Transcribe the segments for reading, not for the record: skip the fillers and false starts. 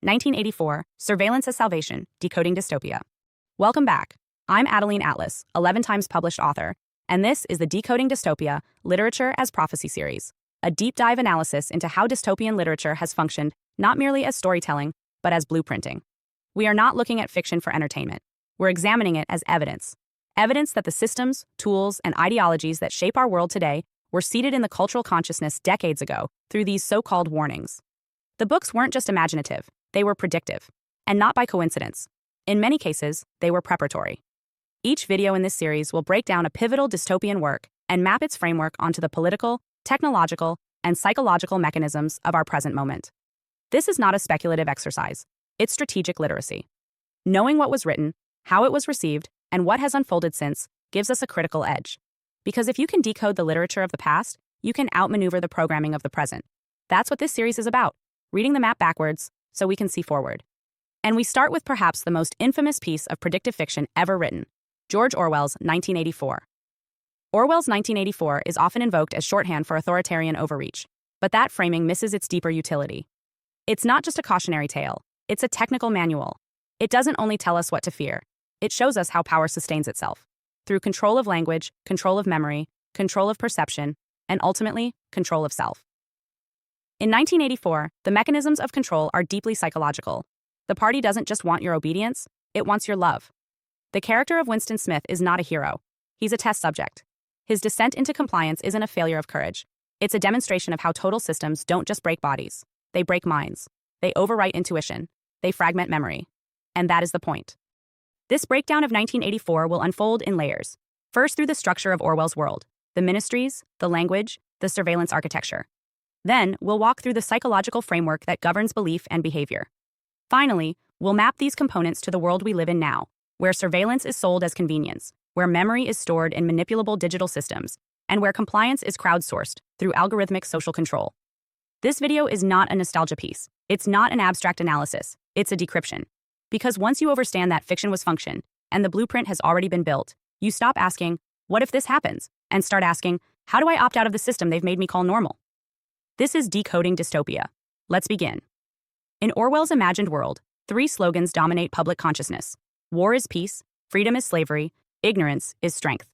1984, Surveillance as Salvation, Decoding Dystopia. Welcome back. I'm Adeline Atlas, 11 times published author, and this is the Decoding Dystopia Literature as Prophecy series, a deep dive analysis into how dystopian literature has functioned not merely as storytelling, but as blueprinting. We are not looking at fiction for entertainment. We're examining it as evidence. Evidence that the systems, tools, and ideologies that shape our world today were seeded in the cultural consciousness decades ago through these so-called warnings. The books weren't just imaginative, they were predictive, and not by coincidence. In many cases, they were preparatory. Each video in this series will break down a pivotal dystopian work and map its framework onto the political, technological, and psychological mechanisms of our present moment. This is not a speculative exercise, it's strategic literacy. Knowing what was written, how it was received, and what has unfolded since gives us a critical edge. Because if you can decode the literature of the past, you can outmaneuver the programming of the present. That's what this series is about, reading the map backwards so we can see forward. And we start with perhaps the most infamous piece of predictive fiction ever written, George Orwell's 1984. Orwell's 1984 is often invoked as shorthand for authoritarian overreach, but that framing misses its deeper utility. It's not just a cautionary tale, it's a technical manual. It doesn't only tell us what to fear, it shows us how power sustains itself, through control of language, control of memory, control of perception, and ultimately, control of self. In 1984, the mechanisms of control are deeply psychological. The party doesn't just want your obedience, it wants your love. The character of Winston Smith is not a hero. He's a test subject. His descent into compliance isn't a failure of courage. It's a demonstration of how total systems don't just break bodies. They break minds. They overwrite intuition. They fragment memory. And that is the point. This breakdown of 1984 will unfold in layers. First through the structure of Orwell's world, the ministries, the language, the surveillance architecture. Then, we'll walk through the psychological framework that governs belief and behavior. Finally, we'll map these components to the world we live in now, where surveillance is sold as convenience, where memory is stored in manipulable digital systems, and where compliance is crowdsourced through algorithmic social control. This video is not a nostalgia piece. It's not an abstract analysis. It's a decryption. Because once you understand that fiction was function, and the blueprint has already been built, you stop asking, what if this happens? And start asking, how do I opt out of the system they've made me call normal? This is Decoding Dystopia. Let's begin. In Orwell's imagined world, 3 slogans dominate public consciousness. War is peace, freedom is slavery, ignorance is strength.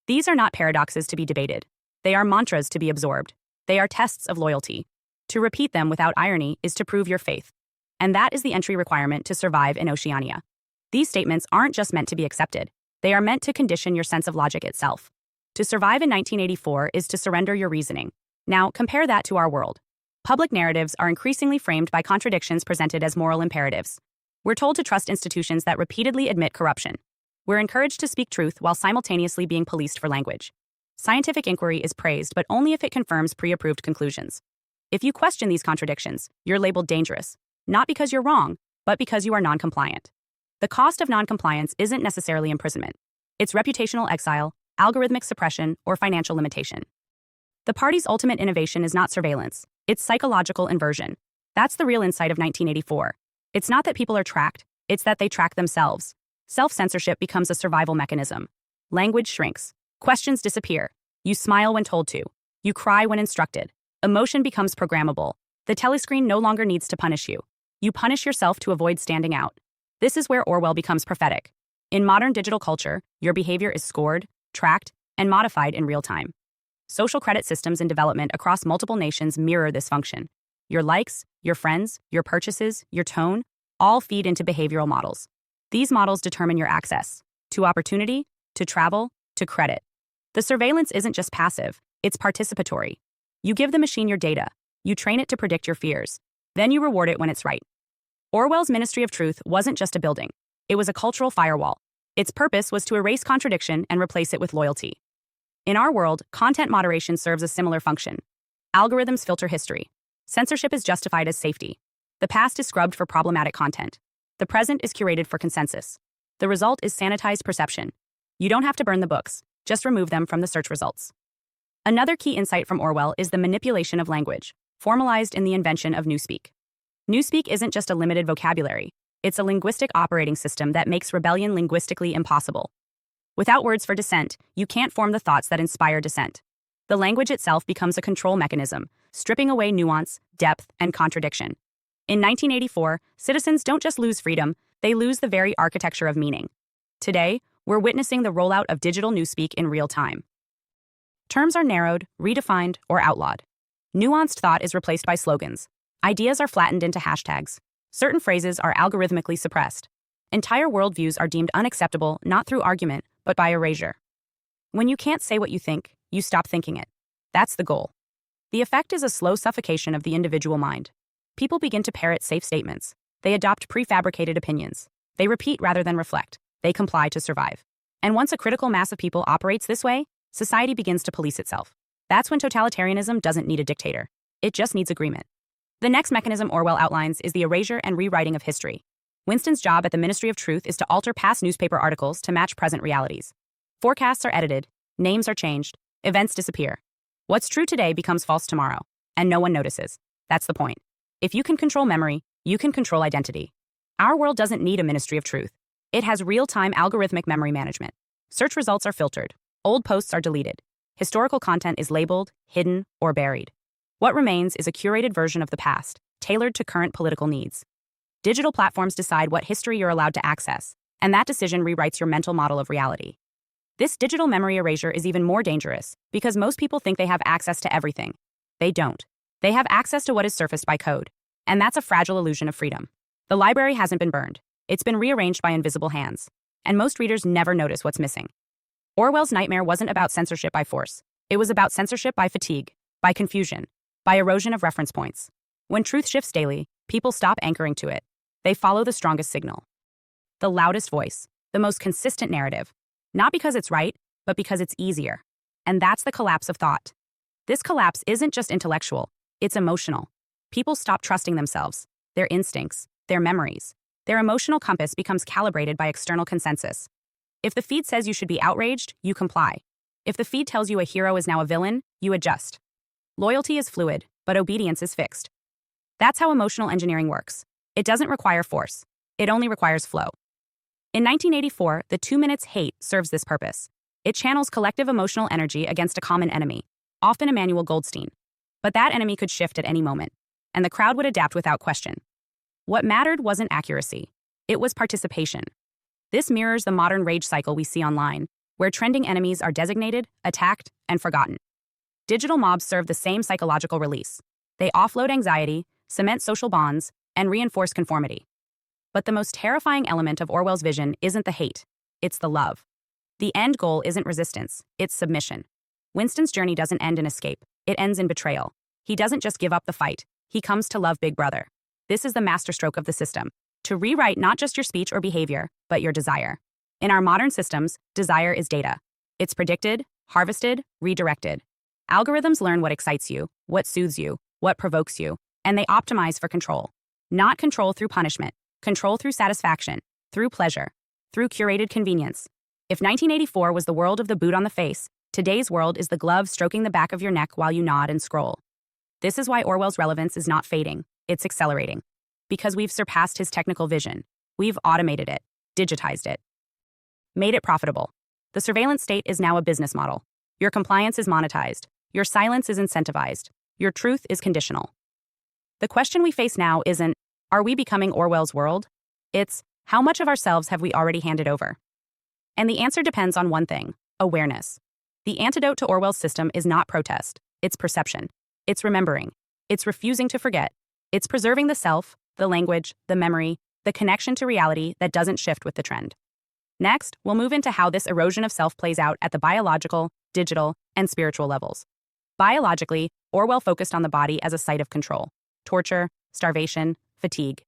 These are not paradoxes to be debated. They are mantras to be absorbed. They are tests of loyalty. To repeat them without irony is to prove your faith. And that is the entry requirement to survive in Oceania. These statements aren't just meant to be accepted. They are meant to condition your sense of logic itself. To survive in 1984 is to surrender your reasoning. Now, compare that to our world. Public narratives are increasingly framed by contradictions presented as moral imperatives. We're told to trust institutions that repeatedly admit corruption. We're encouraged to speak truth while simultaneously being policed for language. Scientific inquiry is praised, but only if it confirms pre-approved conclusions. If you question these contradictions, you're labeled dangerous, not because you're wrong, but because you are non-compliant. The cost of non-compliance isn't necessarily imprisonment. It's reputational exile, algorithmic suppression, or financial limitation. The party's ultimate innovation is not surveillance, it's psychological inversion. That's the real insight of 1984. It's not that people are tracked, it's that they track themselves. Self-censorship becomes a survival mechanism. Language shrinks. Questions disappear. You smile when told to. You cry when instructed. Emotion becomes programmable. The telescreen no longer needs to punish you. You punish yourself to avoid standing out. This is where Orwell becomes prophetic. In modern digital culture, your behavior is scored, tracked, and modified in real time. Social credit systems in development across multiple nations mirror this function. Your likes, your friends, your purchases, your tone, all feed into behavioral models. These models determine your access to opportunity, to travel, to credit. The surveillance isn't just passive, it's participatory. You give the machine your data, you train it to predict your fears, then you reward it when it's right. Orwell's Ministry of Truth wasn't just a building, it was a cultural firewall. Its purpose was to erase contradiction and replace it with loyalty. In our world, content moderation serves a similar function. Algorithms filter history. Censorship is justified as safety. The past is scrubbed for problematic content. The present is curated for consensus. The result is sanitized perception. You don't have to burn the books, just remove them from the search results. Another key insight from Orwell is the manipulation of language, formalized in the invention of newspeak. Newspeak isn't just a limited vocabulary. It's a linguistic operating system that makes rebellion linguistically impossible. Without words for dissent, you can't form the thoughts that inspire dissent. The language itself becomes a control mechanism, stripping away nuance, depth, and contradiction. In 1984, citizens don't just lose freedom, they lose the very architecture of meaning. Today, we're witnessing the rollout of digital newspeak in real time. Terms are narrowed, redefined, or outlawed. Nuanced thought is replaced by slogans. Ideas are flattened into hashtags. Certain phrases are algorithmically suppressed. Entire worldviews are deemed unacceptable not through argument, but by erasure. When you can't say what you think, you stop thinking it. That's the goal. The effect is a slow suffocation of the individual mind. People begin to parrot safe statements. They adopt prefabricated opinions. They repeat rather than reflect. They comply to survive. And once a critical mass of people operates this way, society begins to police itself. That's when totalitarianism doesn't need a dictator. It just needs agreement. The next mechanism Orwell outlines is the erasure and rewriting of history. Winston's job at the Ministry of Truth is to alter past newspaper articles to match present realities. Forecasts are edited, names are changed, events disappear. What's true today becomes false tomorrow, and no one notices. That's the point. If you can control memory, you can control identity. Our world doesn't need a Ministry of Truth. It has real-time algorithmic memory management. Search results are filtered. Old posts are deleted. Historical content is labeled, hidden, or buried. What remains is a curated version of the past, tailored to current political needs. Digital platforms decide what history you're allowed to access, and that decision rewrites your mental model of reality. This digital memory erasure is even more dangerous because most people think they have access to everything. They don't. They have access to what is surfaced by code, and that's a fragile illusion of freedom. The library hasn't been burned. It's been rearranged by invisible hands, and most readers never notice what's missing. Orwell's nightmare wasn't about censorship by force. It was about censorship by fatigue, by confusion, by erosion of reference points. When truth shifts daily, people stop anchoring to it. They follow the strongest signal. The loudest voice, the most consistent narrative. Not because it's right, but because it's easier. And that's the collapse of thought. This collapse isn't just intellectual, it's emotional. People stop trusting themselves, their instincts, their memories. Their emotional compass becomes calibrated by external consensus. If the feed says you should be outraged, you comply. If the feed tells you a hero is now a villain, you adjust. Loyalty is fluid, but obedience is fixed. That's how emotional engineering works. It doesn't require force. It only requires flow. In 1984, the 2 minutes hate serves this purpose. It channels collective emotional energy against a common enemy, often Emmanuel Goldstein. But that enemy could shift at any moment, and the crowd would adapt without question. What mattered wasn't accuracy. It was participation. This mirrors the modern rage cycle we see online, where trending enemies are designated, attacked, and forgotten. Digital mobs serve the same psychological release. They offload anxiety, cement social bonds, and reinforce conformity. But the most terrifying element of Orwell's vision isn't the hate, it's the love. The end goal isn't resistance, it's submission. Winston's journey doesn't end in escape, it ends in betrayal. He doesn't just give up the fight, he comes to love Big Brother. This is the masterstroke of the system, to rewrite not just your speech or behavior, but your desire. In our modern systems, desire is data. It's predicted, harvested, redirected. Algorithms learn what excites you, what soothes you, what provokes you, and they optimize for control. Not control through punishment, control through satisfaction, through pleasure, through curated convenience. If 1984 was the world of the boot on the face, today's world is the glove stroking the back of your neck while you nod and scroll. This is why Orwell's relevance is not fading, it's accelerating. Because we've surpassed his technical vision. We've automated it, digitized it, made it profitable. The surveillance state is now a business model. Your compliance is monetized. Your silence is incentivized. Your truth is conditional. The question we face now isn't, are we becoming Orwell's world? It's, how much of ourselves have we already handed over? And the answer depends on one thing, awareness. The antidote to Orwell's system is not protest, it's perception. It's remembering. It's refusing to forget. It's preserving the self, the language, the memory, the connection to reality that doesn't shift with the trend. Next, we'll move into how this erosion of self plays out at the biological, digital, and spiritual levels. Biologically, Orwell focused on the body as a site of control, torture, starvation, fatigue.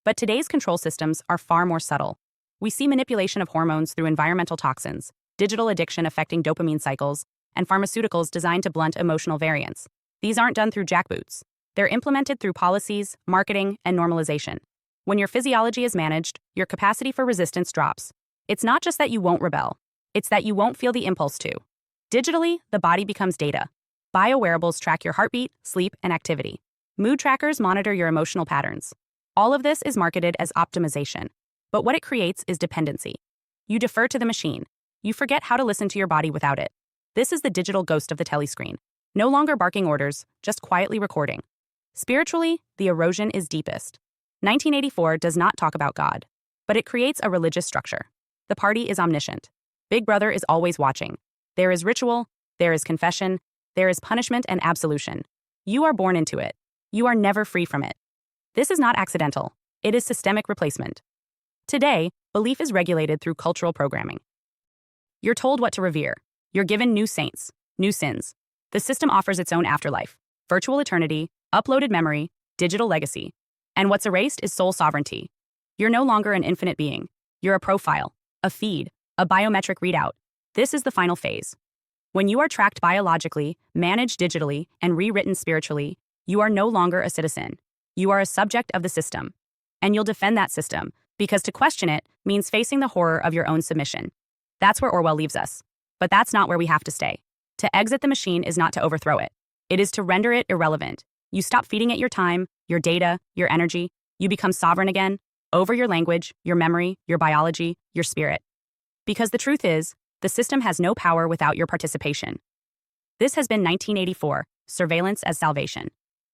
But today's control systems are far more subtle. We see manipulation of hormones through environmental toxins, digital addiction affecting dopamine cycles, and pharmaceuticals designed to blunt emotional variance. These aren't done through jackboots. They're implemented through policies, marketing, and normalization. When your physiology is managed, your capacity for resistance drops. It's not just that you won't rebel, it's that you won't feel the impulse to. Digitally, the body becomes data. Biowearables track your heartbeat, sleep, and activity. Mood trackers monitor your emotional patterns. All of this is marketed as optimization. But what it creates is dependency. You defer to the machine. You forget how to listen to your body without it. This is the digital ghost of the telescreen. No longer barking orders, just quietly recording. Spiritually, the erosion is deepest. 1984 does not talk about God, but it creates a religious structure. The party is omniscient. Big Brother is always watching. There is ritual, there is confession, there is punishment and absolution. You are born into it. You are never free from it. This is not accidental. It is systemic replacement. Today, belief is regulated through cultural programming. You're told what to revere. You're given new saints, new sins. The system offers its own afterlife, virtual eternity, uploaded memory, digital legacy. And what's erased is soul sovereignty. You're no longer an infinite being. You're a profile, a feed, a biometric readout. This is the final phase. When you are tracked biologically, managed digitally, and rewritten spiritually, you are no longer a citizen. You are a subject of the system. And you'll defend that system, because to question it means facing the horror of your own submission. That's where Orwell leaves us. But that's not where we have to stay. To exit the machine is not to overthrow it. It is to render it irrelevant. You stop feeding it your time, your data, your energy. You become sovereign again, over your language, your memory, your biology, your spirit. Because the truth is, the system has no power without your participation. This has been 1984, Surveillance as Salvation.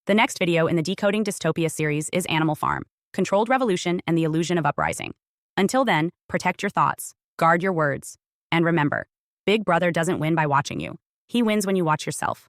The next video in the Decoding Dystopia series is Animal Farm, Controlled Revolution and the Illusion of Uprising. Until then, protect your thoughts, guard your words, and remember, Big Brother doesn't win by watching you. He wins when you watch yourself.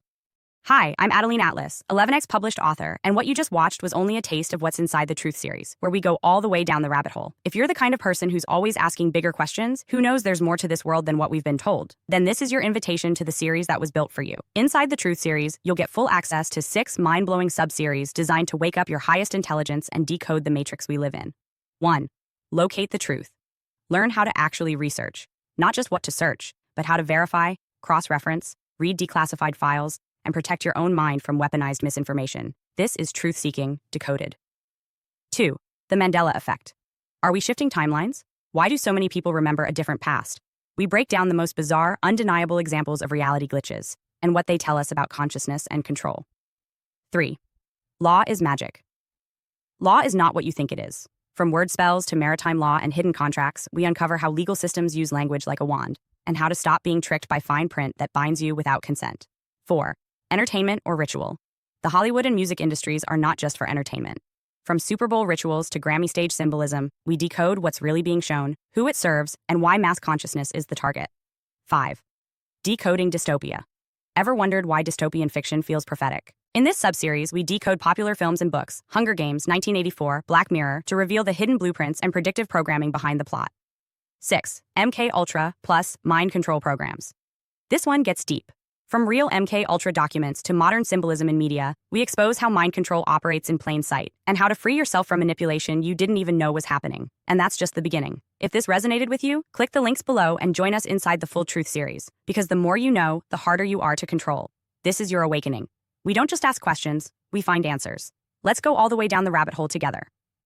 Hi, I'm Adeline Atlas, 11x published author, and what you just watched was only a taste of what's inside the Truth series, where we go all the way down the rabbit hole. If you're the kind of person who's always asking bigger questions, who knows there's more to this world than what we've been told, then this is your invitation to the series that was built for you. Inside the Truth series, you'll get full access to 6 mind-blowing sub-series designed to wake up your highest intelligence and decode the matrix we live in. 1. Locate the truth. Learn how to actually research, not just what to search, but how to verify, cross-reference, read declassified files, and protect your own mind from weaponized misinformation. This is truth-seeking, decoded. 2. The Mandela Effect. Are we shifting timelines? Why do so many people remember a different past? We break down the most bizarre, undeniable examples of reality glitches and what they tell us about consciousness and control. 3. Law is magic. Law is not what you think it is. From word spells to maritime law and hidden contracts, we uncover how legal systems use language like a wand and how to stop being tricked by fine print that binds you without consent. 4. Entertainment or ritual. The Hollywood and music industries are not just for entertainment. From Super Bowl rituals to Grammy stage symbolism, we decode what's really being shown, who it serves, and why mass consciousness is the target. 5. Decoding dystopia. Ever wondered why dystopian fiction feels prophetic? In this subseries, we decode popular films and books, Hunger Games, 1984, Black Mirror, to reveal the hidden blueprints and predictive programming behind the plot. 6. MK Ultra plus mind control programs. This one gets deep. From real MK Ultra documents to modern symbolism in media, we expose how mind control operates in plain sight and how to free yourself from manipulation you didn't even know was happening. And that's just the beginning. If this resonated with you, click the links below and join us inside the Full Truth series, because the more you know, the harder you are to control. This is your awakening. We don't just ask questions, we find answers. Let's go all the way down the rabbit hole together.